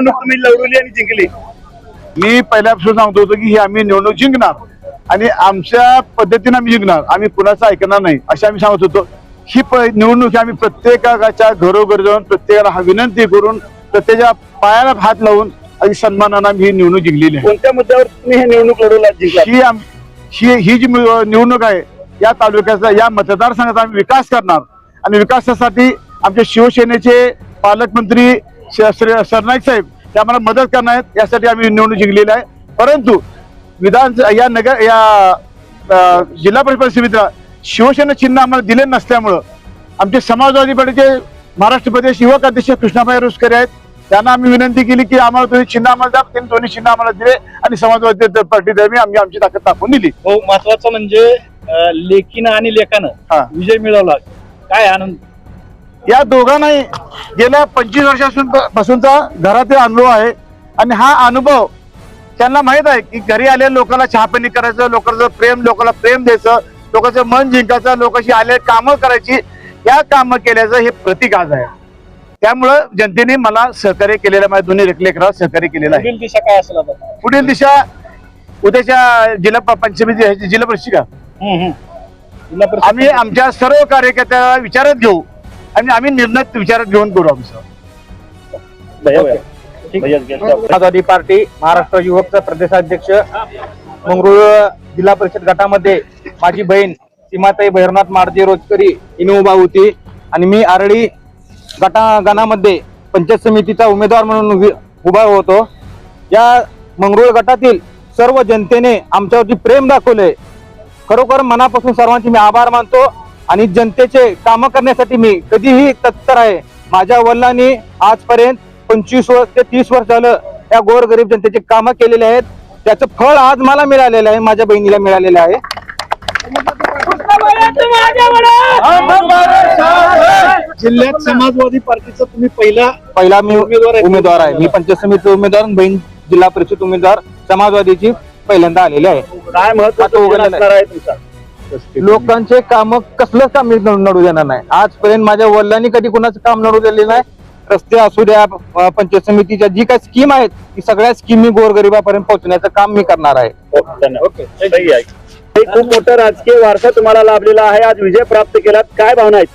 निवडणूक तुम्ही लढवली आणि जिंकली. मी पहिल्यापासून सांगतो होतो की ही आम्ही निवडणूक जिंकणार आणि आमच्या पद्धतीने आम्ही जिंकणार, आम्ही कुणाचं ऐकणार नाही असे आम्ही सांगत होतो. ही निवडणूक आम्ही प्रत्येकाच्या घरोघरी जाऊन प्रत्येकाला विनंती करून प्रत्येकाच्या पायाला हात लावून आणि सन्मानाने आम्ही ही निवडणूक जिंकलेली आहे. कोणत्या मुद्द्यावर तुम्ही हे निवडणूक लढवला जिंकला? ही जी निवडणूक आहे या तालुक्याचा या मतदारसंघाचा आम्ही विकास करणार आणि विकासासाठी आमचे शिवसेनेचे पालकमंत्री सरनाईक साहेब ते आम्हाला मदत करणार आहेत, यासाठी आम्ही निवडणूक जिंकलेली आहे. परंतु जिल्हा परिषद समितीला शिवसेना चिन्ह आम्हाला दिले नसल्यामुळं आमचे समाजवादी पार्टीचे महाराष्ट्र प्रदेश युवक अध्यक्ष कृष्णाभाई रुसकर आहेत, त्यांना आम्ही विनंती केली की आम्हाला तुम्ही चिन्ह आम्हाला द्या. त्यांनी दोन्ही चिन्ह आम्हाला दिले आणि समाजवादी पार्टी आम्ही आमची ताकद दाखवून दिली. हो, महत्वाचं म्हणजे लेकीनं आणि लेखानं विजय मिळवला. काय आनंद. या दोघांनाही गेल्या 25 वर्षापासूनचा घरातील अनुभव आहे आणि हा अनुभव त्यांना माहित आहे की घरी आलेल्या लोकांना चहापाणी करायचं, लोकांना प्रेम द्यायचं, लोकांचं मन जिंकायचं, लोकांशी आले कामं करायची, या कामं केल्याचं हे प्रतीक आज आहे. त्यामुळं जनतेने मला सहकार्य केलेलं, माझ्या दोन्ही लेकराला सहकार्य केलेलं आहे. पुढील दिशा काय असेल आता? पुढील दिशा उद्याच्या जिल्हा पंचायत जिल्हा परिषद आम्ही आमच्या सर्व कार्यकर्त्याला विचारात घेऊ आणि आम्ही निर्णय विचारात घेऊन करू. समाजवादी पार्टी महाराष्ट्र युवकचा प्रदेशाध्यक्ष मंगरुळ जिल्हा परिषद गटामध्ये माझी बहीण सीमाताई भैरनाथ माडजे रोजकरी हिने उभा होती आणि मी आरळी गणामध्ये पंचायत समितीचा उमेदवार म्हणून उभा होतो. या मंगरुळ गटातील सर्व जनतेने आमच्यावरती प्रेम दाखवले. खरोखर मनापासून सर्वांचे मी आभार मानतो आणि जनतेचे काम करण्यासाठी मी कधीही तत्पर आहे. माझ्या वडिलांनी आजपर्यंत 25 ते 30 वर्ष झालं या गोरगरीब जनतेचे काम केलेले आहेत. त्याचं फळ आज मला मिळालेलं आहे, माझ्या बहिणीला मिळालेलं आहे. जिल्ह्यात समाजवादी पार्टीचा तुम्ही पहिला मी उमेदवार आहे. मी पंचायत समिती उमेदवार, बहीण जिल्हा परिषद उमेदवार समाजवादीची पहिल्यांदा आलेले आहे. काय महत्त्वाचं लोकांचे काम कसलं काम मी नडू देणार नाही. आजपर्यंत माझ्या वडिलांनी कधी कुणाचं काम नडू दिले नाही. रस्ते असू द्या, पंचायत समितीच्या जी काही स्कीम आहेत ती सगळ्या स्कीम मी गोरगरिबापर्यंत पोहोचण्याचं काम मी करणार आहे. खूप मोठा राजकीय वारसा तुम्हाला लाभलेला आहे, आज विजय प्राप्त केलात, काय भावना आहेत?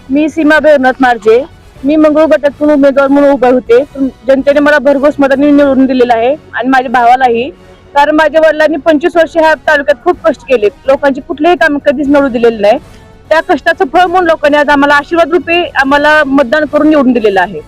मी सीमा भैरनाथ माडजे, मी मंगरुळ गटातून उमेदवार म्हणून उभे होते. जनतेने मला भरघोस मतांनी निवडून दिलेला आहे आणि माझ्या भावालाही. कारण माझ्या वडिलांनी 25 वर्ष ह्या तालुक्यात खूप कष्ट केले, लोकांची कुठलेही काम कधीच नडू दिलेलं नाही. त्या कष्टाचं फळ म्हणून लोकांनी आज आम्हाला आशीर्वाद रूपी आम्हाला मतदान करून निवडून दिलेलं आहे.